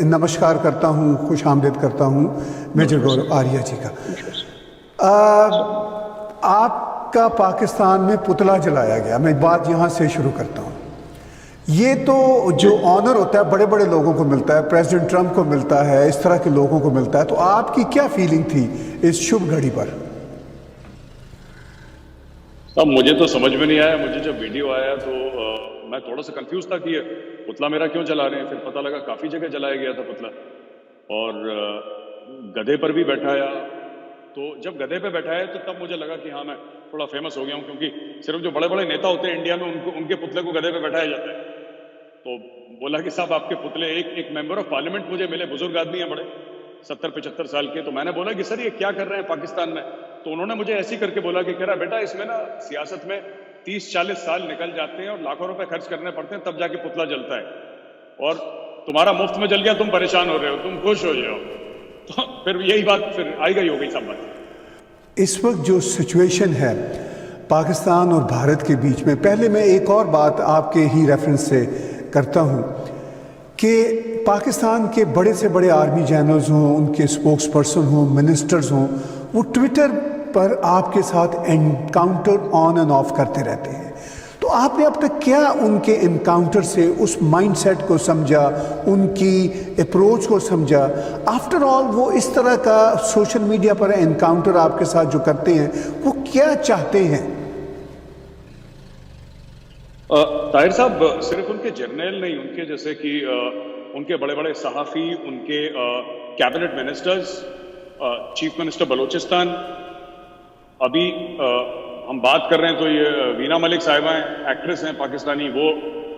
नमस्कार करता हूँ, खुश आमदीद करता हूँ मेजर गौरव आर्या जी का। आपका पाकिस्तान में पुतला जलाया गया, मैं बात यहाँ से शुरू करता हूँ। ये तो जो ऑनर होता है बड़े बड़े लोगों को मिलता है, प्रेसिडेंट ट्रंप को मिलता है, इस तरह के लोगों को मिलता है, तो आपकी क्या फीलिंग थी इस शुभ घड़ी पर? अब मुझे तो समझ में नहीं आया। मुझे जब वीडियो आया तो मैं थोड़ा सा कंफ्यूज था कि ये पुतला मेरा क्यों जला रहे हैं। फिर पता लगा काफी जगह जलाया गया था पुतला, और गधे पर भी बैठाया। तो जब गधे पे बैठाया तो तब मुझे लगा कि हाँ, मैं थोड़ा फेमस हो गया हूँ, क्योंकि सिर्फ जो बड़े बड़े नेता होते हैं इंडिया में उनके पुतले को गधे पे बैठाया जाता है। तो बोला कि साहब आपके पुतले, एक मेंबर ऑफ पार्लियामेंट मुझे मिले, बुजुर्ग आदमी है बड़े, 70-75 साल के। तो मैंने बोला कि सर ये क्या कर रहे हैं पाकिस्तान में? तो उन्होंने मुझे ऐसी करके बोला कि कह रहा बेटा, इसमें ना सियासत में 30-40 साल निकल जाते हैं और लाखों रुपए खर्च करने पड़ते हैं, तब जाके पुतला जलता है, और तुम्हारा मुफ्त में जल गया, तुम परेशान हो रहे हो, तुम खुश हो जाओ। तो फिर यही बात फिर आई गई हो गई सब बात। इस वक्त जो सिचुएशन है पाकिस्तान और भारत के बीच में, पहले मैं एक और बात आपके ही रेफरेंस से करता हूँ कि पाकिस्तान के बड़े से बड़े आर्मी जनरल्स हों, उनके स्पोक्स पर्सन हों, मिनिस्टर्स हों, वो ट्विटर पर आपके साथ एनकाउंटर ऑन एंड ऑफ करते रहते हैं। तो आपने अब तक क्या उनके एनकाउंटर से उस माइंडसेट को समझा, उनकी अप्रोच को समझा? आफ्टर ऑल वो इस तरह का सोशल मीडिया पर एनकाउंटर आपके साथ जो करते हैं, वो क्या चाहते हैं? ताहिर साहब, सिर्फ उनके जर्नल नहीं, उनके जैसे कि उनके बड़े बड़े सहाफ़ी, उनके cabinet ministers, chief minister Balochistan, अभी हम बात कर रहे हैं तो ये वीना मलिक साहिबा हैं, एक्ट्रेस हैं पाकिस्तानी, वो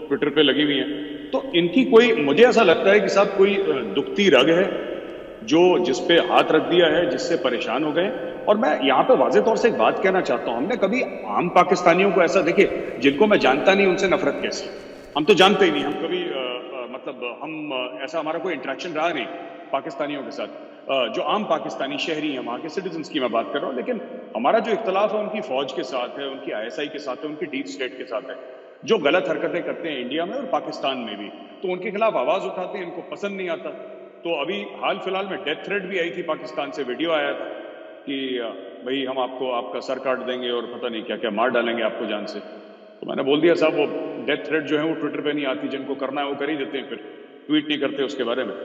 ट्विटर पे लगी हुई हैं। तो इनकी कोई, मुझे ऐसा लगता है कि साहब कोई दुखती रग है जो जिस पे हाथ रख दिया है, जिससे परेशान हो गए। और मैं यहाँ पे वाज़ेह तौर से एक बात कहना चाहता हूँ, हमने कभी आम पाकिस्तानियों को ऐसा, देखिए जिनको मैं जानता नहीं उनसे नफरत कैसी, हम तो जानते ही नहीं, हम कभी मतलब हम ऐसा हमारा कोई इंटरेक्शन रहा नहीं पाकिस्तानियों के साथ। जो आम पाकिस्तानी शहरी हैं, वहाँ के सिटीजन्स की मैं बात कर रहा हूँ, लेकिन हमारा जो इख्तलाफ है उनकी फौज के साथ है, उनकी ISI के साथ है, उनकी डीप स्टेट के साथ है, जो गलत हरकतें करते हैं इंडिया में और पाकिस्तान में भी, तो उनके खिलाफ आवाज उठाते हैं, इनको पसंद नहीं आता। तो अभी हाल फिलहाल में डेथ थ्रेट भी आई थी पाकिस्तान से, वीडियो आया था कि भाई हम आपको आपका सर काट देंगे और पता नहीं क्या क्या मार डालेंगे आपको जान से। तो मैंने बोल दिया साहब, वो डेथ थ्रेट जो है वो ट्विटर पे नहीं आती, जिनको करना है वो कर ही देते हैं, फिर ट्वीट नहीं करते उसके बारे में।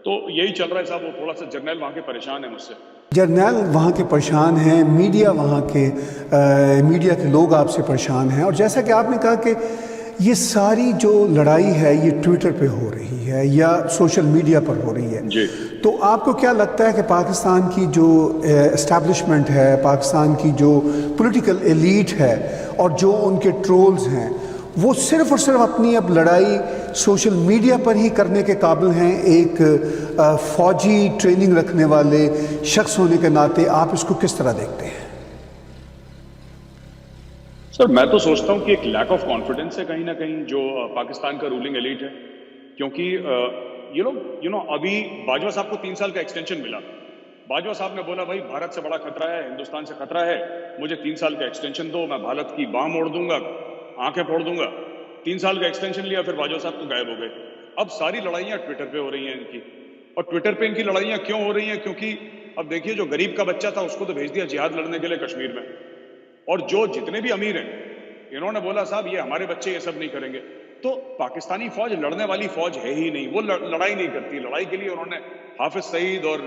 तो यही चल रहा है साहब। वो थोड़ा सा जर्नल वहाँ के परेशान है मुझसे, जर्नल वहाँ के परेशान हैं, मीडिया वहाँ के मीडिया के लोग आपसे परेशान हैं। और जैसा कि आपने कहा कि ये सारी जो लड़ाई है ये ट्विटर पे हो रही है या सोशल मीडिया पर हो रही है जी। तो आपको क्या लगता है कि पाकिस्तान की जो एस्टैब्लिशमेंट है, पाकिस्तान की जो पॉलिटिकल एलीट है और जो उनके ट्रोल्स हैं, वो सिर्फ और सिर्फ अपनी अब लड़ाई सोशल मीडिया पर ही करने के काबिल हैं? एक फौजी ट्रेनिंग रखने वाले शख्स होने के नाते आप इसको किस तरह देखते हैं? सर, मैं तो सोचता हूँ कि एक लैक ऑफ कॉन्फिडेंस है कहीं ना कहीं जो पाकिस्तान का रूलिंग एलीट है। क्योंकि यू नो अभी बाजवा साहब को 3 साल का एक्सटेंशन मिला। बाजवा साहब ने बोला भाई भारत से बड़ा खतरा है, हिंदुस्तान से खतरा है, मुझे 3 साल का एक्सटेंशन दो, मैं भारत की बाह मोड़ दूंगा, आंखें फोड़ दूंगा। 3 साल का एक्सटेंशन लिया, फिर बाजवा साहब तो गायब हो गए। अब सारी लड़ाइयां ट्विटर पे हो रही हैं इनकी। और ट्विटर पे इनकी लड़ाइयां क्यों हो रही हैं? क्योंकि अब देखिए, जो गरीब का बच्चा था उसको तो भेज दिया जिहाद लड़ने के लिए कश्मीर में, और जो जितने भी अमीर हैं इन्होंने बोला साहब ये हमारे बच्चे ये सब नहीं करेंगे। तो पाकिस्तानी फौज लड़ने वाली फौज है ही नहीं, वो लड़ाई नहीं करती। लड़ाई के लिए उन्होंने हाफिज सईद और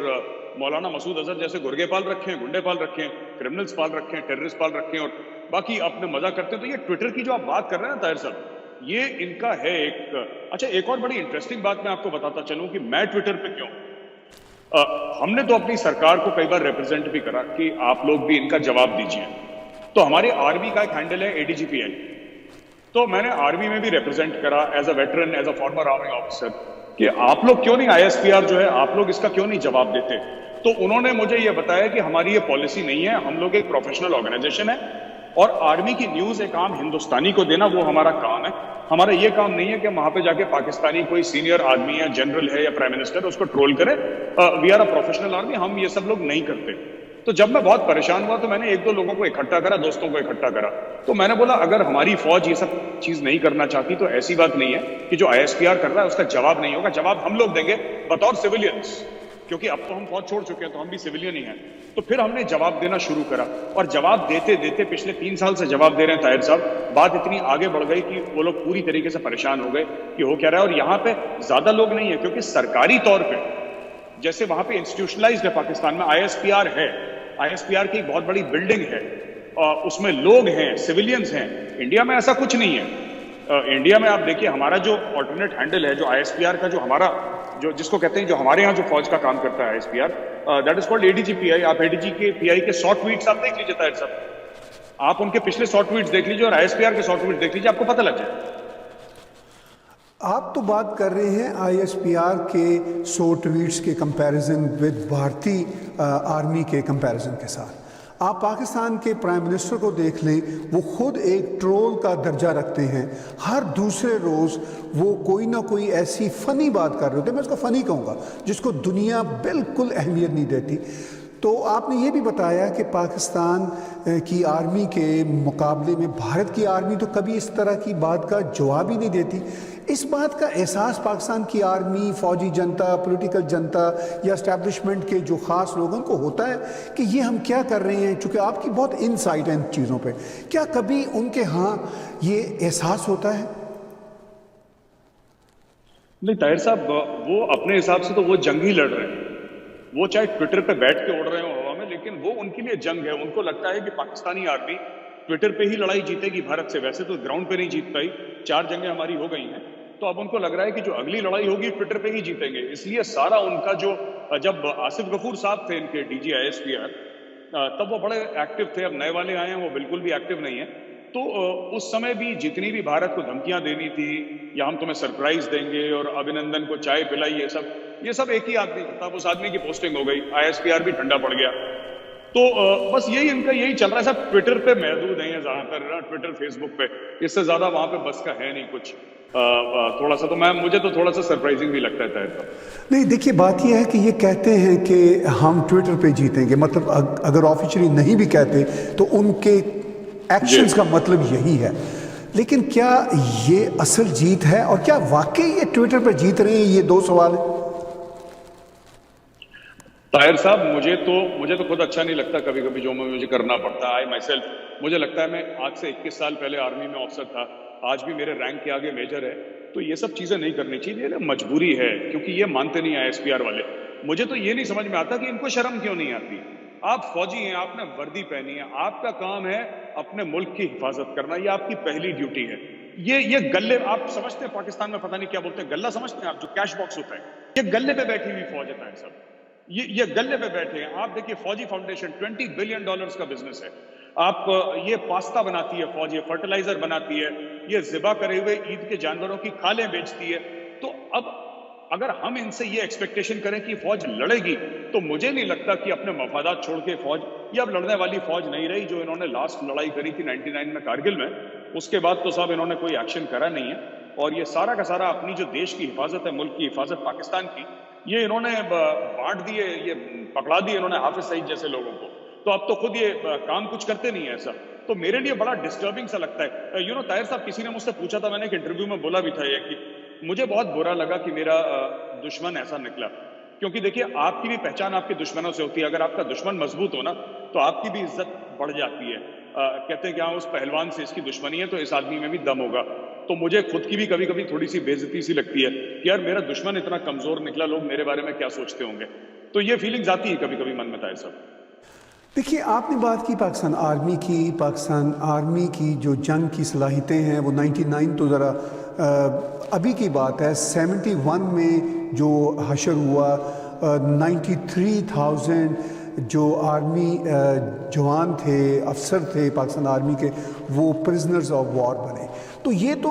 मौलाना मसूद अजहर जैसे गुर्गे पाल रखे हैं, गुंडे पाल रखे हैं, क्रिमिनल्स पाल रखे हैं, टेररिस्ट पाल रखे हैं, और बाकी अपने मजा करते हैं। तो ये ट्विटर की जो आप बात कर रहे हैं ना ताहिर साहब, ये इनका है एक। अच्छा, एक और बड़ी इंटरेस्टिंग बात मैं आपको बताता चलूं कि मैं ट्विटर पे क्यों। हमने तो अपनी सरकार को कई बार रिप्रेजेंट भी करा कि आप लोग भी इनका जवाब दीजिए। तो हमारे आर्मी का एक हैंडल है ADGPI, तो मैंने आर्मी में भी रिप्रेजेंट करा as a veteran, as a former army officer, कि आप लोग क्यों नहीं ISPR जो है, आप लोग इसका क्यों नहीं जवाब देते। तो उन्होंने मुझे ये बताया कि हमारी ये पॉलिसी नहीं है, हम लोग एक प्रोफेशनल ऑर्गेनाइजेशन है, और आर्मी की न्यूज एक आम हिंदुस्तानी को देना वो हमारा काम है। हमारा ये काम नहीं है कि वहां पे जाके पाकिस्तानी कोई सीनियर आदमी है, जनरल है या प्राइम मिनिस्टर, उसको ट्रोल करे। We are a professional army, हम ये सब लोग नहीं करते। तो जब मैं बहुत परेशान हुआ तो मैंने एक दो लोगों को इकट्ठा करा, दोस्तों को इकट्ठा करा। तो मैंने बोला अगर हमारी फौज ये सब चीज नहीं करना चाहती तो ऐसी बात नहीं है कि जो आईएसपीआर कर रहा है उसका जवाब नहीं होगा, जवाब हम लोग देंगे बतौर सिविलियंस, क्योंकि अब तो हम फौज छोड़ चुके हैं तो हम भी सिविलियन ही हैं। तो फिर हमने जवाब देना शुरू करा और जवाब देते देते पिछले 3 साल से जवाब दे रहे हैं ताहिर साहब, बात इतनी आगे बढ़ गई कि वो लोग पूरी तरीके से परेशान हो गए कि हो क्या रहा है। और यहाँ पे ज्यादा लोग नहीं है क्योंकि सरकारी तौर पर जैसे वहां पे इंस्टीट्यूशनलाइज्ड है, पाकिस्तान में आईएसपीआर है, आईएसपीआर की एक बहुत बड़ी बिल्डिंग है, उसमें लोग हैं, सिविलियंस हैं। इंडिया में ऐसा कुछ नहीं है। इंडिया में आप देखिए हमारा जो ऑल्टरनेट हैंडल है, जो आईएसपीआर का जो हमारा जो जिसको कहते हैं जो हमारे यहाँ जो फौज का काम करता है आईएसपीआर, दैट इज कॉल्ड एडीजीपीआई। आप एडीजी के पीआई के 100 ट्वीट्स आप देख लीजिए ताहिर साहब, आप उनके पिछले 100 ट्वीट्स देख लीजिए और आईएसपीआर के 100 ट्वीट्स देख लीजिए, आपको पता लग जाए। आप तो बात कर रहे हैं आईएसपीआर के 100 ट्वीट्स के कंपैरिजन विद भारतीय आर्मी के कंपैरिजन के साथ। आप पाकिस्तान के प्राइम मिनिस्टर को देख लें, वो खुद एक ट्रोल का दर्जा रखते हैं। हर दूसरे रोज़ वो कोई ना कोई ऐसी फ़नी बात कर रहे होते हैं, मैं उसको फ़नी कहूँगा, जिसको दुनिया बिल्कुल अहमियत नहीं देती। तो आपने ये भी बताया कि पाकिस्तान की आर्मी के मुकाबले में भारत की आर्मी तो कभी इस तरह की बात का जवाब ही नहीं देती। इस बात का एहसास पाकिस्तान की आर्मी, फौजी जनता, पॉलिटिकल जनता या एस्टैब्लिशमेंट के जो ख़ास लोगों को होता है कि ये हम क्या कर रहे हैं, चूँकि आपकी बहुत इनसाइट है इन चीज़ों पे, क्या कभी उनके यहाँ ये एहसास होता है? नहीं ताहिर साहब, वो अपने हिसाब से तो वो जंग ही लड़ रहे हैं। वो चाहे ट्विटर पे बैठ के उड़ रहे हो हवा में, लेकिन वो उनके लिए जंग है। उनको लगता है कि पाकिस्तानी आर्मी ट्विटर पे ही लड़ाई जीतेगी भारत से, वैसे तो ग्राउंड पे नहीं जीत पाई, 4 जंगें हमारी हो गई हैं। तो अब उनको लग रहा है कि जो अगली लड़ाई होगी ट्विटर पे ही जीतेंगे। इसलिए सारा उनका जो, जब आसिफ गफूर साहब थे इनके डीजी आईएसपीआर, तब वो बड़े एक्टिव थे। अब नए वाले आए हैं, वो बिल्कुल भी एक्टिव नहीं है। तो उस समय भी जितनी भी भारत को धमकियां देनी थी या हम तुम्हें सरप्राइज देंगे और अभिनंदन को चाय पिलाई, ये सब एक ही आदमी था। उस आदमी की पोस्टिंग हो गई, आईएसपीआर भी ठंडा पड़ गया। तो बस यही चल रहा है। सब ट्विटर पे महदूद हैं ज्यादातर, ट्विटर फेसबुक पे, इससे ज्यादा वहां पे बस का है नहीं कुछ। थोड़ा सा तो मुझे तो थोड़ा सा सरप्राइजिंग भी लगता है। नहीं, देखिए बात यह है कि ये कहते हैं कि हम ट्विटर पे जीतेंगे, मतलब अगर ऑफिशियली नहीं भी कहते तो उनके एक्शंस का मतलब यही है। लेकिन क्या ये असल जीत है और क्या वाकई ये ट्विटर पर जीत रहे हैं, ये 2 सवाल है। ताहिर साहब, मुझे तो खुद अच्छा नहीं लगता कभी कभी जो मुझे करना पड़ता है। आई माई सेल्फ, मुझे लगता है मैं आज से 21 साल पहले आर्मी में ऑफिसर था, आज भी मेरे रैंक के आगे मेजर है। तो ये सब चीजें नहीं करनी चाहिए, ये मजबूरी है, क्योंकि ये मानते नहीं आईएसपीआर वाले। मुझे तो ये नहीं समझ में आता कि इनको शर्म क्यों नहीं आती। आप फौजी हैं, आपने वर्दी पहनी है, आपका काम है अपने मुल्क की हिफाजत करना, ये आपकी पहली ड्यूटी है। ये गल्ले, आप समझते हैं पाकिस्तान में पता नहीं क्या बोलते हैं, गल्ला समझते हैं आप, जो कैश बॉक्स होता है, ये गल्ले पे बैठी हुई फौज है सब, ये गल्ले पे बैठे हैं। आप देखिए फौजी फाउंडेशन $20 बिलियन का बिजनेस है। आप ये पास्ता बनाती है फौज, ये फर्टिलाइजर बनाती है, ये ज़िबा करे हुए ईद के जानवरों की खालें बेचती है। तो अब अगर हम इनसे ये एक्सपेक्टेशन करें कि फौज लड़ेगी, तो मुझे नहीं लगता कि अपने मफादात छोड़ के फौज, ये अब लड़ने वाली फौज नहीं रही। जो इन्होंने लास्ट लड़ाई करी थी 99 में कारगिल में, उसके बाद तो साहब इन्होंने कोई एक्शन करा नहीं है। और ये सारा का सारा अपनी जो देश की हिफाजत है, मुल्क की हिफाजत पाकिस्तान की, ये इन्होंने बांट दिए, ये पकड़ा दिए इन्होंने हाफिज सईद जैसे लोगों को। तो अब तो खुद ये काम कुछ करते नहीं है ऐसा। तो मेरे लिए बड़ा डिस्टर्बिंग सा लगता है। ताहिर साहब, किसी ने मुझसे पूछा था, मैंने एक इंटरव्यू में बोला भी था ये कि मुझे बहुत बुरा लगा कि मेरा दुश्मन ऐसा निकला। क्योंकि देखिए, आपकी भी पहचान आपके दुश्मनों से होती है। अगर आपका दुश्मन मजबूत हो ना, तो आपकी भी इज्जत बढ़ जाती है। कहते हैं कि हाँ, उस पहलवान से इसकी दुश्मनी है तो इस आदमी में भी दम होगा। तो मुझे खुद की भी कभी कभी थोड़ी सी बेइज्जती सी लगती है कि यार मेरा दुश्मन इतना कमजोर निकला, लोग मेरे बारे में क्या सोचते होंगे। तो ये फीलिंग्स आती है कभी कभी मन में। ताहिर साहब, देखिए, आपने बात की पाकिस्तान आर्मी की जो जंग की सलाहियतें हैं वो 99 तो ज़रा अभी की बात है। 71 में जो हशर हुआ, 93,000 जो आर्मी जवान थे, अफसर थे पाकिस्तान आर्मी के, वो प्रिजनर्स ऑफ वॉर बने। तो ये तो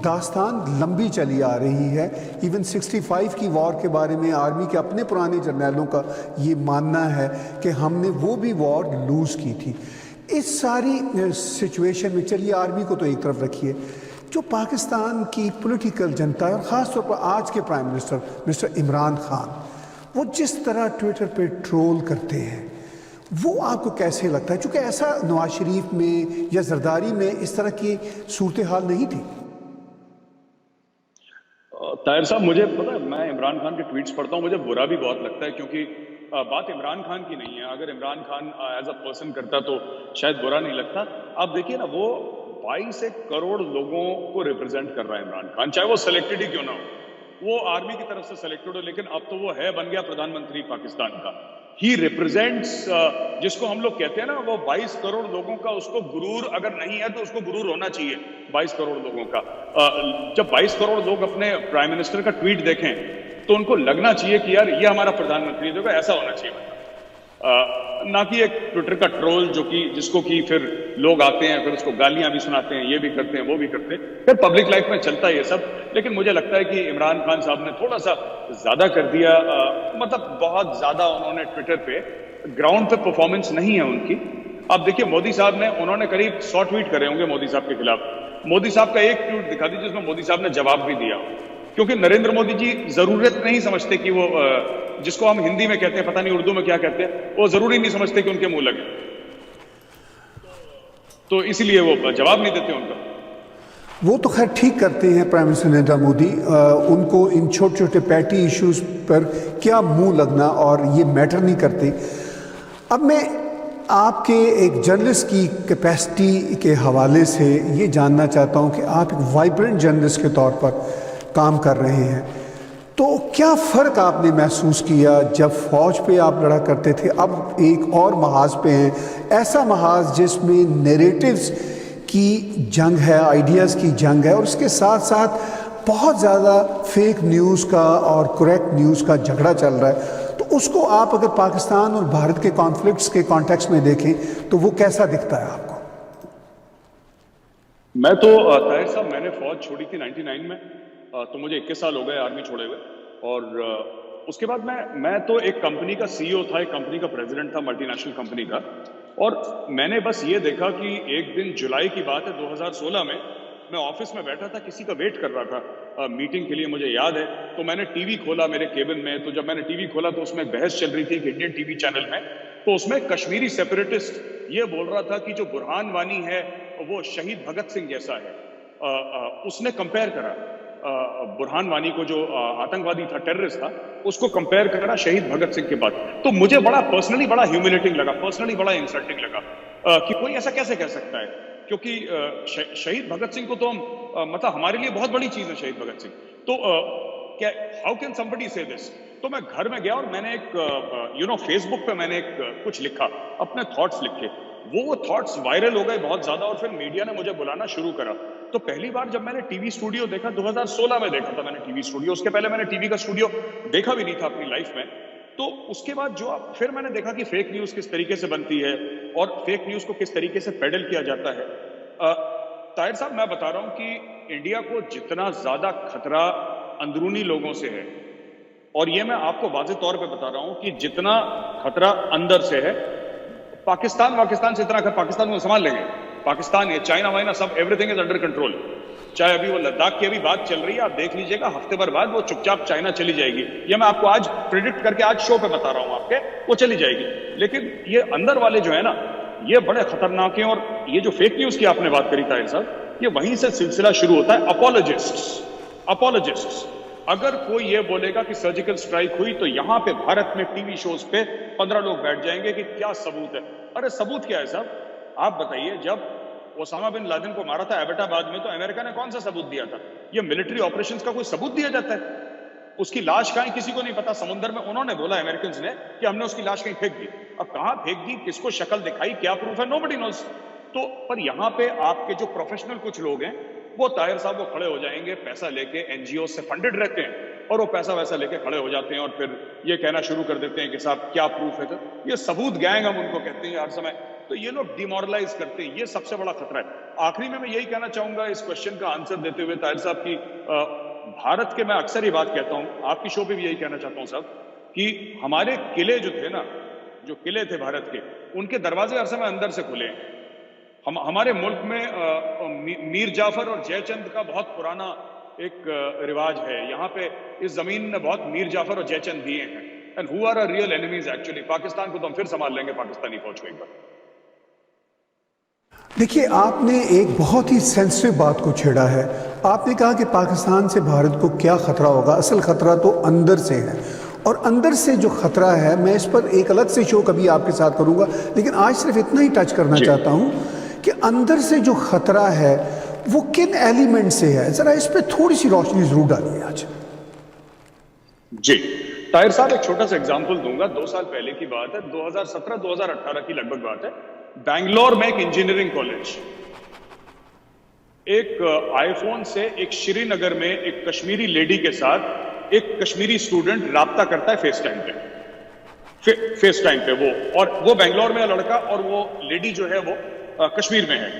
दास्तान लंबी चली आ रही है। इवन 65 की वॉर के बारे में आर्मी के अपने पुराने जर्नैलों का ये मानना है कि हमने वो भी वॉर लूज़ की थी। इस सारी सिचुएशन में चलिए आर्मी को तो एक तरफ रखिए, जो पाकिस्तान की पॉलिटिकल जनता है और ख़ास तौर पर आज के prime minister mister Imran Khan, वो जिस तरह ट्विटर पे ट्रोल करते हैं, वो आपको कैसे लगता है? चूंकि ऐसा नवाज शरीफ में या जरदारी में इस तरह की सूरत हाल नहीं थी। ताहिर साहब, मुझे पता है, मैं इमरान खान के ट्वीट्स पढ़ता हूँ, मुझे बुरा भी बहुत लगता है, क्योंकि बात इमरान खान की नहीं है। अगर Imran Khan as a person करता तो शायद बुरा नहीं लगता। आप देखिए ना, वो 22 करोड़ लोगों को रिप्रेजेंट कर रहा है इमरान खान, चाहे वो सिलेक्टेड ही क्यों ना हो। वो आर्मी की तरफ से सिलेक्टेड हो, लेकिन अब तो वो है, बन गया प्रधानमंत्री पाकिस्तान का। ही रिप्रेजेंट्स, जिसको हम लोग कहते हैं ना, वो 22 करोड़ लोगों का, उसको गुरूर अगर नहीं है तो उसको गुरूर होना चाहिए 22 करोड़ लोगों का। जब 22 करोड़ लोग अपने प्राइम मिनिस्टर का ट्वीट देखें तो उनको लगना चाहिए कि यार ये हमारा प्रधानमंत्री, देखो ऐसा होना चाहिए। ना कि एक ट्विटर का ट्रोल जिसको कि फिर लोग आते हैं, फिर उसको गालियां भी सुनाते हैं, ये भी करते हैं, वो भी करते हैं, फिर पब्लिक लाइफ में चलता है ये सब। लेकिन मुझे लगता है कि इमरान खान साहब ने थोड़ा सा ज्यादा कर दिया, मतलब बहुत ज्यादा उन्होंने ट्विटर पे, ग्राउंड पे परफॉर्मेंस नहीं है उनकी। अब देखिए, मोदी साहब ने, उन्होंने करीब 100 ट्वीट करे होंगे मोदी साहब के खिलाफ। मोदी साहब का एक ट्वीट दिखा दीजिए जिसमें मोदी साहब ने जवाब भी दिया, क्योंकि नरेंद्र मोदी जी जरूरत नहीं समझते कि वो, जिसको हम हिंदी में कहते हैं, पता नहीं उर्दू में क्या कहते हैं, वो जरूरी नहीं समझते कि उनके मुंह लगे, तो इसीलिए वो जवाब नहीं देते उनका। वो तो खैर ठीक करते हैं प्राइम मिनिस्टर नरेंद्र मोदी। उनको इन छोटे छोटे पैटी इश्यूज पर क्या मुंह लगना, और ये मैटर नहीं करते। अब मैं आपके एक जर्नलिस्ट की कैपेसिटी के हवाले से ये जानना चाहता हूँ कि आप एक वाइब्रेंट जर्नलिस्ट के तौर पर काम कर रहे हैं, तो क्या फ़र्क आपने महसूस किया जब फ़ौज पे आप लड़ा करते थे, अब एक और महाज पे हैं, ऐसा महाज जिसमें नैरेटिव्स की जंग है, आइडियाज़ की जंग है, और उसके साथ साथ बहुत ज़्यादा फेक न्यूज़ का और करेक्ट न्यूज़ का झगड़ा चल रहा है। तो उसको आप अगर पाकिस्तान और भारत के कॉन्फ्लिक्ट्स के कॉन्टेक्स्ट में देखें तो वो कैसा दिखता है आपको? मैं तो, ताहिर साहब, मैंने फौज छोड़ी थी 99 में, तो मुझे 21 साल हो गए आर्मी छोड़े हुए। और उसके बाद मैं तो एक कंपनी का सीईओ था, एक कंपनी का प्रेसिडेंट था, मल्टीनेशनल कंपनी का। और मैंने बस ये देखा कि एक दिन जुलाई की बात है 2016 में, मैं ऑफिस में बैठा था, किसी का वेट कर रहा था मीटिंग के लिए, मुझे याद है। तो मैंने टीवी खोला मेरे केबिन में, तो जब मैंने टीवी खोला तो उसमें बहस चल रही थी एक इंडियन टीवी चैनल में। तो उसमें कश्मीरी सेपरेटिस्ट ये बोल रहा था कि जो बुरहान वानी है वो शहीद भगत सिंह जैसा है। उसने कंपेयर करा बुरहान वानी को, जो आतंकवादी था, टेररिस्ट था, उसको कंपेयर करा शहीद भगत सिंह के बाद। तो मुझे बड़ा पर्सनली बड़ा ह्यूमिलेटिंग लगा, पर्सनली बड़ा इंसल्टिंग लगा कि कोई ऐसा कैसे कह सकता है, क्योंकि शहीद भगत सिंह को तो हम, मतलब हमारे लिए बहुत बड़ी चीज है शहीद भगत सिंह। तो क्या, हाउ कैन समबडी से दिस? तो मैं घर में गया और मैंने एक फेसबुक पे मैंने एक कुछ लिखा, अपने थॉट्स लिखे। वो थॉट्स वायरल हो गए बहुत ज्यादा, और फिर मीडिया ने मुझे बुलाना शुरू करा। तो पहली बार जब मैंने टीवी स्टूडियो देखा, 2016 में देखा था मैंने टीवी स्टूडियो, उसके पहले मैंने टीवी का स्टूडियो देखा भी नहीं था अपनी लाइफ में। तो उसके बाद फिर मैंने देखा कि फेक न्यूज किस तरीके से बनती है और फेक न्यूज को किस तरीके से पेडल किया जाता है। ताहिर साहब, मैं बता रहा हूं कि इंडिया को जितना ज्यादा खतरा अंदरूनी लोगों से है, और ये मैं आपको वाज़ेह तौर पे बता रहा हूं कि जितना खतरा अंदर से है, पाकिस्तान से इतना, पाकिस्तान को संभाल लेंगे, पाकिस्तान, ये चाइना वाइना सब, एवरीथिंग इज अंडर कंट्रोल। चाहे अभी वो लद्दाख की अभी बात चल रही है, आप देख लीजिएगा, हफ्ते भर बाद वो चुपचाप चाइना चली जाएगी। ये मैं आपको आज प्रिडिक्ट करके आज शो पे बता रहा हूं आपके, वो चली जाएगी। लेकिन ये अंदर वाले जो है ना, ये बड़े खतरनाक हैं। और ये जो फेक न्यूज की आपने बात करी ताहिर साहब, ये वहीं से सिलसिला शुरू होता है। अपोलोजिस्ट्स, अगर कोई ये बोलेगा कि सर्जिकल स्ट्राइक हुई, तो यहां पे भारत में टीवी शोज पे 15 लोग बैठ जाएंगे कि क्या सबूत है। अरे सबूत क्या है साहब? आप बताइए, जब ओसामा बिन लादेन को मारा था एबटाबाद में, तो अमेरिका ने कौन सा सबूत दिया था? ये मिलिट्री ऑपरेशंस का कोई सबूत दिया जाता है? उसकी लाश कहीं, किसी को नहीं पता। समुद्र में उन्होंने बोला, अमेरिकन ने, कि हमने उसकी लाश कहीं फेंक दी। अब कहां फेंक दी, किसको शक्ल दिखाई, क्या प्रूफ है, नोबडी नोज। तो पर यहां पे आपके जो प्रोफेशनल कुछ लोग हैं, वो ताहिर साहब वो खड़े हो जाएंगे पैसा लेके, एनजीओ से फंडेड रहते हैं, और वो पैसा वैसा लेके खड़े हो जाते हैं और फिर ये कहना शुरू कर देते हैं कि साहब क्या प्रूफ है। तो ये सबूत गैंग हम उनको कहते हैं हर समय। तो ये लोग डिमोरलाइज करते हैं, ये सबसे बड़ा खतरा है। आखिरी में मैं यही कहना चाहूंगा इस क्वेश्चन का आंसर देते हुए ताहिर साहब की, भारत के, मैं अक्सर ये बात कहता हूं, आपकी शो पे भी यही कहना चाहता हूं साहब, कि हमारे किले जो थे ना, जो किले थे भारत के, उनके दरवाजे हर समय अंदर से खुले हैं। हमारे मुल्क में मीर जाफर और जयचंद का बहुत पुराना एक रिवाज है। यहाँ पे इस जमीन ने बहुत मीर जाफर और जयचंद दिए हैं। And who are our real enemies actually. Pakistan को तो हम फिर संभाल लेंगे, पाकिस्तानी फौज को एक बार। देखिए, आपने एक बहुत ही सेंसिटिव बात को छेड़ा है। आपने कहा कि पाकिस्तान से भारत को क्या खतरा होगा। असल खतरा तो अंदर से है, और अंदर से जो खतरा है, मैं इस पर एक अलग से शो कभी आपके साथ करूंगा, लेकिन आज सिर्फ इतना ही टच करना चाहता हूं कि अंदर से जो खतरा है वो किन एलिमेंट से है, जरा इस पर थोड़ी सी रोशनी जरूर डालिए आज। जी ताहिर साहब, एक छोटा सा एग्जांपल दूंगा। 2 साल पहले की बात है, 2017-2018 की लगभग बात है। बैंगलोर में एक इंजीनियरिंग कॉलेज, एक आईफोन से एक श्रीनगर में एक कश्मीरी लेडी के साथ एक कश्मीरी स्टूडेंट राब्ता करता है फेस टाइम पे वो बैंगलोर में है लड़का, और वो लेडी जो है वो कश्मीर में है,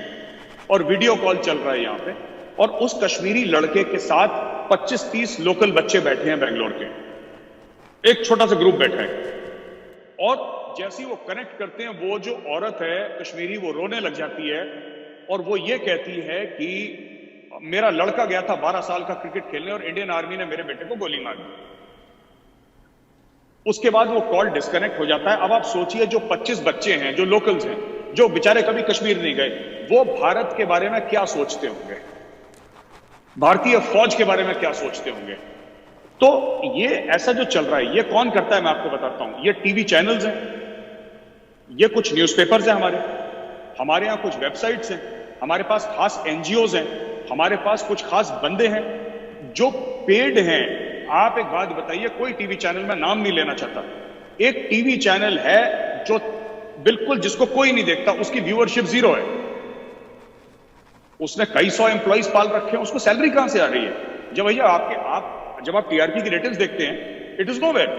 और वीडियो कॉल चल रहा है यहां पे। और उस कश्मीरी लड़के के साथ 25-30 लोकल बच्चे बैठे हैं बैंगलोर के, एक छोटा सा ग्रुप बैठा है। और जैसे ही वो कनेक्ट करते हैं, वो जो औरत है कश्मीरी वो रोने लग जाती है, और वो ये कहती है कि मेरा लड़का गया था 12 साल का क्रिकेट खेलने और इंडियन आर्मी ने मेरे बेटे को गोली मार दी। उसके बाद वो कॉल डिस्कनेक्ट हो जाता है। अब आप सोचिए, जो 25 बच्चे हैं जो लोकल्स हैं, जो बेचारे कभी कश्मीर नहीं गए, वो भारत के बारे में क्या सोचते होंगे, भारतीय फौज के बारे में क्या सोचते होंगे। तो ये ऐसा जो चल रहा है, ये कौन करता है मैं आपको बताता हूं। ये टीवी चैनल्स हैं, ये कुछ न्यूज़पेपर्स हैं, हमारे यहां कुछ वेबसाइट्स हैं, हमारे पास खास एनजीओज हैं, हमारे पास कुछ खास बंदे हैं जो पेड हैं। आप एक बात बताइए, कोई टीवी चैनल में नाम नहीं लेना चाहता, एक टीवी चैनल है जो बिल्कुल जिसको कोई नहीं देखता, उसकी व्यूअरशिप 0 है, उसने कई 100 एम्प्लॉइज पाल रखे हैं, उसको सैलरी कहां से आ रही है? जब भैया जब आप टीआरपी की रेटिंग्स देखते हैं, it is nowhere,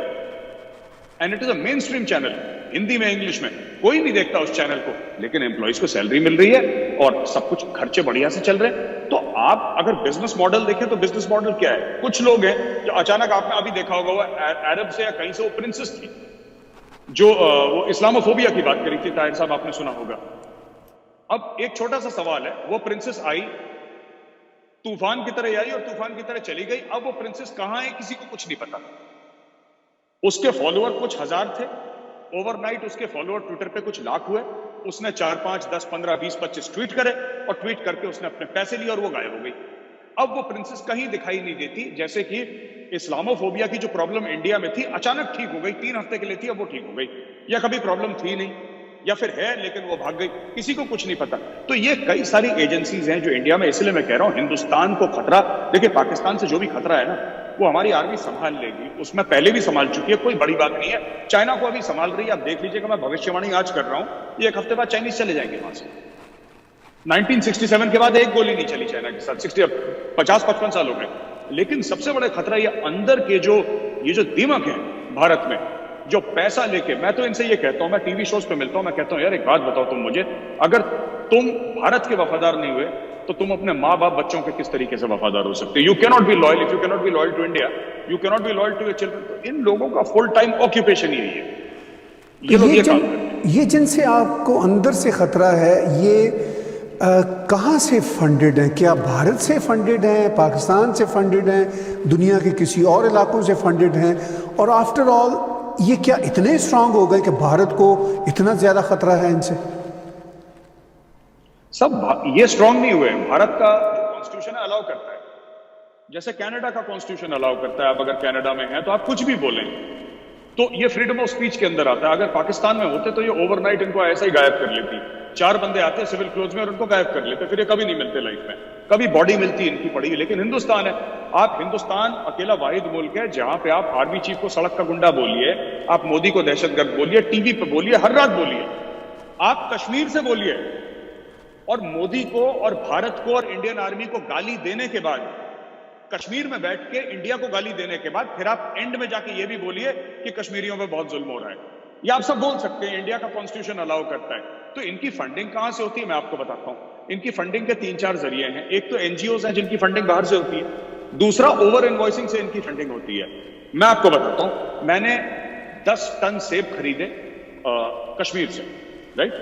and it is a main stream channel, Hindi में, इंग्लिश में, कोई नहीं देखता उस चैनल को, लेकिन एम्प्लॉइज को सैलरी मिल रही है और सब कुछ खर्चे बढ़िया से चल रहे हैं। तो आप अगर बिजनेस मॉडल देखें तो बिजनेस मॉडल क्या है? कुछ लोग हैं जो अचानक, आपने अभी देखा होगा, वो अरब से या कहीं से वो प्रिंसेस थी जो वो इस्लामोफोबिया की बात करी थी, ताहिर साहब आपने सुना होगा। अब एक छोटा सा सवाल है, वो प्रिंसेस आई, तूफान की तरह आई और तूफान की तरह चली गई। अब वो प्रिंसेस कहां है किसी को कुछ नहीं पता। उसके फॉलोअर कुछ हजार थे, ओवरनाइट उसके फॉलोअर ट्विटर पे कुछ लाख हुए, उसने 4, 5, 10, 15, 20, 25 ट्वीट करे, और ट्वीट करके उसने अपने पैसे लिए और वो गायब हो गई। अब वो प्रिंसेस कहीं दिखाई नहीं देती। जैसे कि इस्लामोफोबिया की जो प्रॉब्लम इंडिया में थी, अचानक ठीक हो गई, 3 हफ्ते के लिए थी, अब वो ठीक हो गई, या कभी प्रॉब्लम थी नहीं, या फिर है लेकिन वो भाग गई, किसी को कुछ नहीं पता। तो ये कई सारी एजेंसीज हैं जो इंडिया में, इसलिए मैं कह रहा हूं हिंदुस्तान को खतरा, देखिए पाकिस्तान से जो भी खतरा है ना, वो हमारी आर्मी संभाल लेगी, उसमें पहले भी संभाल चुकी है, कोई बड़ी बात नहीं है। चाइना को अभी संभाल रही है, आप देख लीजिएगा, मैं भविष्यवाणी आज कर रहा हूं, ये 1 हफ्ते बाद चाइनीज चले जाएंगे वहां से। 1967 के बाद एक गोली नहीं चली चाइना के साथ, 50-55 साल हो गए। लेकिन सबसे बड़ा खतरा ये अंदर के ये जो दिमाग है भारत में, जो पैसा लेके, मैं तो इनसे ये कहता हूं, मैं टीवी शोज पे मिलता हूं, मैं कहता हूं यार एक बात बताओ तुम मुझे, अगर तुम भारत के वफादार नहीं हुए तो तुम अपने माँ बाप बच्चों के किस तरीके से वफादार हो सकते हो? You cannot be loyal, if you cannot be loyal to India, you cannot be loyal to your children. तो इन लोगों का फुल टाइम ऑक्यूपेशन ही है ये लोग ये काम करते हैं। ये जिनसे आपको अंदर से खतरा है, ये कहाँ से फंडेड हैं? क्या भारत से फंडेड हैं, पाकिस्तान से फंडेड हैं, दुनिया के किसी और इलाकों से फंडेड हैं? और आफ्टर ऑल ये क्या इतने स्ट्रांग हो गए कि भारत को इतना ज्यादा खतरा है इनसे? सब ये स्ट्रांग नहीं हुए। भारत का जो कॉन्स्टिट्यूशन है अलाउ करता है, जैसे कनाडा का कॉन्स्टिट्यूशन अलाउ करता है, आप अगर कनाडा में हैं तो आप कुछ भी बोलें, तो ये फ्रीडम ऑफ स्पीच के अंदर आता है। अगर पाकिस्तान में होते तो ये ओवरनाइट इनको ऐसा ही गायब कर लेती। 4 बंदे आते हैं सिविल क्लोथ में और उनको गायब कर लेते, फिर ये कभी नहीं मिलते लाइफ में, कभी बॉडी मिलती इनकी पड़ी। लेकिन हिंदुस्तान है, आप हिंदुस्तान अकेला वाहिद मुल्क है जहां पे आप आर्मी चीफ को सड़क का गुंडा बोलिए, आप मोदी को दहशतगर्द बोलिए, टीवी पे बोलिए, हर रात बोलिए, आप कश्मीर से बोलिए, और मोदी को और भारत को और इंडियन आर्मी को गाली देने के बाद, कश्मीर में बैठ के इंडिया को गाली देने के बाद, फिर आप एंड में जाके ये भी बोलिए कि कश्मीरियों पे बहुत जुल्म हो रहा है। ये आप सब बोल सकते हैं, इंडिया का कॉन्स्टिट्यूशन अलाउ करता है। तो इनकी फंडिंग कहां से होती है मैं आपको बताता हूं। इनकी फंडिंग के 3-4 जरिए हैं। एक तो एनजीओज हैं जिनकी फंडिंग बाहर से होती है, दूसरा ओवर इनवॉइसिंग से इनकी फंडिंग होती है। मैं आपको बताता हूं, मैंने 10 टन सेब खरीदे कश्मीर से, राइट,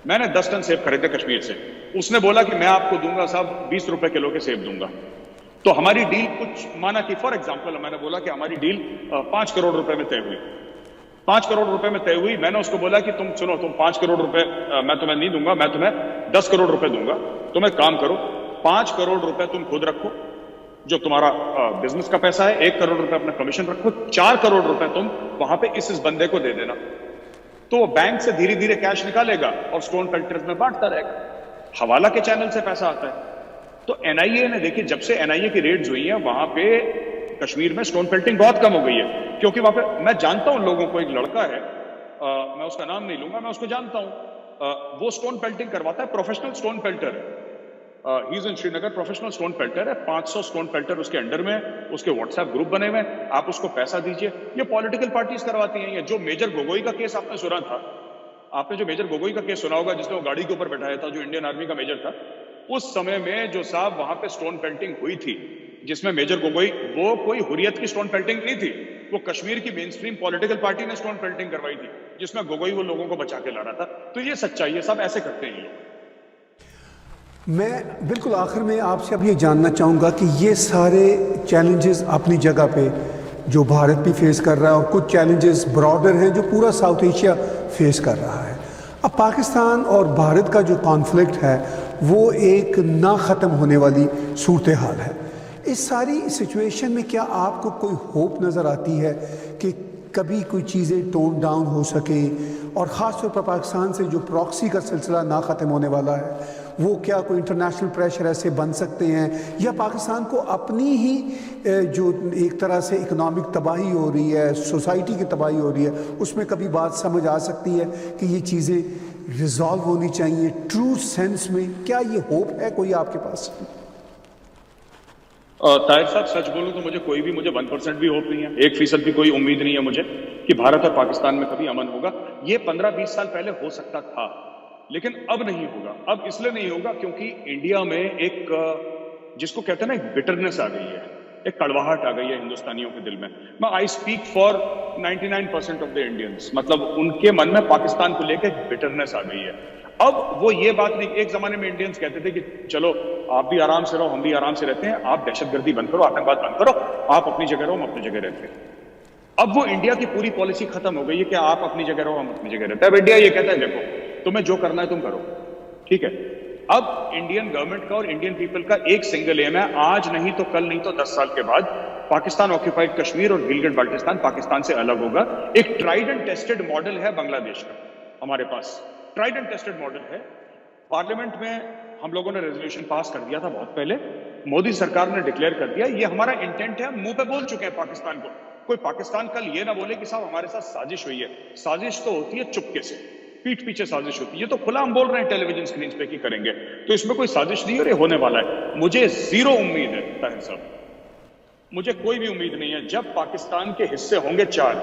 मैंने 10 टन सेब खरीदे कश्मीर से। उसने बोला कि मैं आपको दूंगा साहब 20 रुपए किलो के सेब दूंगा। तो हमारी डील कुछ माना कि फॉर एग्जांपल मैंने बोला कि हमारी डील 5 करोड़ रुपए में तय हुई, 5 करोड़ रुपए में तय हुई। मैंने उसको बोला कि तुम सुनो, तुम 5 करोड़ रुपए मैं तुम्हें नहीं दूंगा, मैं तुम्हें 10 करोड़ रुपए दूंगा। तुम एक काम करो, 5 करोड़ रुपए तुम खुद रखो जो तुम्हारा बिजनेस का पैसा है, 1 करोड़ रुपए अपना कमीशन रखो, 4 करोड़ रुपए तुम वहां पे इस बंदे को दे देना। तो वो बैंक से धीरे धीरे कैश निकालेगा और स्टोन कल्चर्स में बांटता रहेगा। हवाला के चैनल से पैसा आता है। तो एनआईए ने, देखिए जब से एनआईए की रेड्स हुई हैं वहां पे कश्मीर में स्टोन पेल्टिंग बहुत कम हो गई है, क्योंकि वहां पे मैं जानता हूं लोगों को, एक लड़का है, मैं उसका नाम नहीं लूंगा, मैं उसको जानता हूं, वो स्टोन पेल्टिंग करवाता है, प्रोफेशनल स्टोन पेल्टर है, he is in Srinagar, professional stone पेल्टर है, 500 स्टोन पेल्टर उसके अंडर में, उसके व्हाट्सएप ग्रुप बने हुए, आप उसको पैसा दीजिए। ये पॉलिटिकल पार्टीज करवाती हैं। ये जो मेजर गोगोई का केस आपने सुना था, आपने जो मेजर गोगोई का केस सुना होगा, जिसने वो गाड़ी के ऊपर बैठाया था, जो इंडियन आर्मी का मेजर था, उस समय में जो साहब वहां पे स्टोन पेल्टिंग हुई थी, जिसमें मेजर गोगोई, वो कोई हुर्रियत की स्टोन पेल्टिंग नहीं थी, वो कश्मीर की मेन स्ट्रीम पॉलिटिकल पार्टी ने स्टोन पेल्टिंग करवाई थी, जिसमें गोगोई वो लोगों को बचा के ला रहा था। तो ये सच्चाई है, सब ऐसे करते हैं ये लोग। मैं बिल्कुल आखिर में आपसे अब ये जानना चाहूँगा कि ये सारे चैलेंजेस अपनी जगह पे जो भारत भी फेस कर रहा है, और कुछ चैलेंजेस ब्रॉडर हैं जो पूरा साउथ एशिया फेस कर रहा है। अब पाकिस्तान और भारत का जो कॉन्फ्लिक्ट है वो एक ना ख़त्म होने वाली सूरत हाल है। इस सारी सिचुएशन में क्या आपको कोई होप नज़र आती है कि कभी कोई चीज़ें टोन डाउन हो सके, और ख़ास तौर पर पाकिस्तान से जो प्रॉक्सी का सिलसिला ना ख़त्म होने वाला है, वो क्या कोई इंटरनेशनल प्रेशर ऐसे बन सकते हैं, या पाकिस्तान को अपनी ही जो एक तरह से इकोनॉमिक तबाही हो रही है, सोसाइटी की तबाही हो रही है, उसमें कभी बात समझ आ सकती है कि ये चीज़ें रिजॉल्व होनी चाहिए ट्रू सेंस में? क्या ये होप है कोई आपके पास? ताहिर साहब, सच बोलूं तो मुझे 1% भी होप नहीं है, 1% भी कोई उम्मीद नहीं है मुझे कि भारत और पाकिस्तान में कभी अमन होगा। ये 15-20 साल पहले हो सकता था, लेकिन अब नहीं होगा। अब इसलिए नहीं होगा क्योंकि इंडिया में एक, जिसको कहते हैं ना, एक बिटरनेस आ गई है, एक कड़वाहट आ गई है हिंदुस्तानियों के दिल में। मैं I speak for 99% of the Indians, मतलब उनके मन में पाकिस्तान को लेकर बिटरनेस आ गई है। अब वो ये बात नहीं, एक जमाने में इंडियंस कहते थे कि चलो आप भी आराम से रहो, हम भी आराम से रहते हैं, आप दहशतगर्दी बंद करो, आतंकवाद बंद करो, आप अपनी जगह रहो, हम अपनी जगह रहते हैं। अब वो इंडिया की पूरी पॉलिसी खत्म हो गई है कि आप अपनी जगह रहो, हम अपनी जगह रहते हैं। अब इंडिया ये कहता है देखो तुम्हें जो करना है तुम करो, ठीक है। अब इंडियन गवर्नमेंट का और इंडियन पीपल का एक सिंगल एम है, आज नहीं तो कल, नहीं तो 10 साल के बाद पाकिस्तान ऑक्यूपाइड कश्मीर और गिलगिट बाल्टिस्तान पाकिस्तान से अलग होगा। एक ट्राइड एंड टेस्टेड मॉडल है बांग्लादेश का, हमारे पास ट्राइड एंड टेस्टेड मॉडल है। पार्लियामेंट में हम लोगों ने रेजोल्यूशन पास कर दिया था बहुत पहले, मोदी सरकार ने डिक्लेयर कर दिया, ये हमारा इंटेंट है, मुंह पे बोल चुके हैं पाकिस्तान को। कोई पाकिस्तान कल ये ना बोले कि साहब हमारे साथ साजिश हुई है। साजिश तो होती है चुपके से, पीठ पीछे साजिश होती है। ये तो खुला हम बोल रहे हैं टेलीविजन स्क्रीन पे कि करेंगे, तो इसमें कोई साजिश नहीं है और ये होने वाला है। मुझे जीरो उम्मीद है ताहिर साहब, मुझे कोई भी उम्मीद नहीं है। जब पाकिस्तान के हिस्से होंगे 4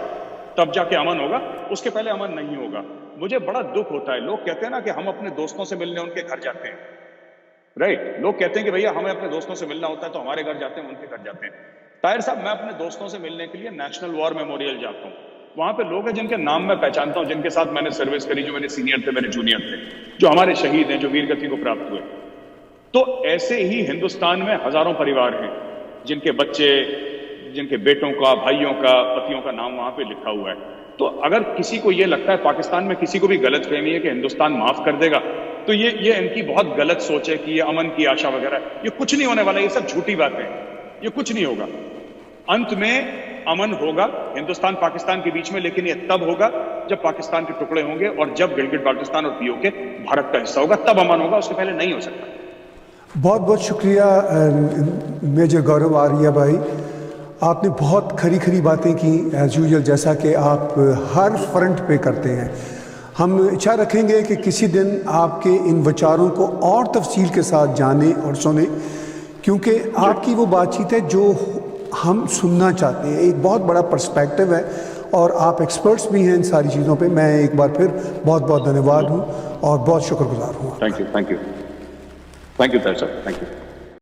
तब जाके अमन होगा, उसके पहले अमन नहीं होगा। मुझे बड़ा दुख होता है, लोग कहते हैं ना कि हम अपने दोस्तों से मिलने उनके घर जाते हैं, राइट? लोग कहते हैं कि भैया हमें अपने दोस्तों से मिलना होता है तो हमारे घर जाते हैं, उनके घर जाते हैं। ताहिर साहब, मैं अपने दोस्तों से मिलने के लिए नेशनल वॉर मेमोरियल जाता हूँ। वहां पे लोग हैं जिनके नाम मैं पहचानता हूं, जिनके साथ मैंने सर्विस करी, जो मेरे सीनियर थे, मेरे जूनियर थे, जो हमारे शहीद हैं, जो वीरगति को प्राप्त हुए। तो ऐसे ही हिंदुस्तान में हजारों परिवार हैं जिनके बच्चे, जिनके बेटों का, भाइयों का, पतियों का नाम वहां पे लिखा हुआ है। तो अगर किसी को ये लगता है पाकिस्तान में किसी को भी गलत फहमी है कि हिंदुस्तान माफ कर देगा, तो ये इनकी बहुत गलत सोच है कि ये अमन की आशा वगैरह, ये कुछ नहीं होने वाला, ये सब झूठी बातें हैं, ये कुछ नहीं होगा। अंत में अमन होगा हिंदुस्तान पाकिस्तान के बीच में, लेकिन ये तब होगा जब पाकिस्तान के टुकड़े होंगे और जब गिलगिट बाल्टिस्तान और पीओके भारत का हिस्सा होगा, तब अमन होगा, उसके पहले नहीं हो सकता। बहुत बहुत शुक्रिया मेजर गौरव आर्या भाई, आपने बहुत खरी खरी बातें की एज यूजुअल, जैसा कि आप हर फ्रंट पे करते हैं। हम इच्छा रखेंगे कि किसी दिन आपके इन विचारों को और तफसील के साथ जाने और सुने, क्योंकि आपकी वो बातचीत है जो हम सुनना चाहते हैं। एक बहुत बड़ा पर्सपेक्टिव है और आप एक्सपर्ट्स भी हैं इन सारी चीज़ों पे। मैं एक बार फिर बहुत बहुत धन्यवाद हूँ और बहुत शुक्रगुजार हूँ। Thank you, thank you, thank you sir, thank you.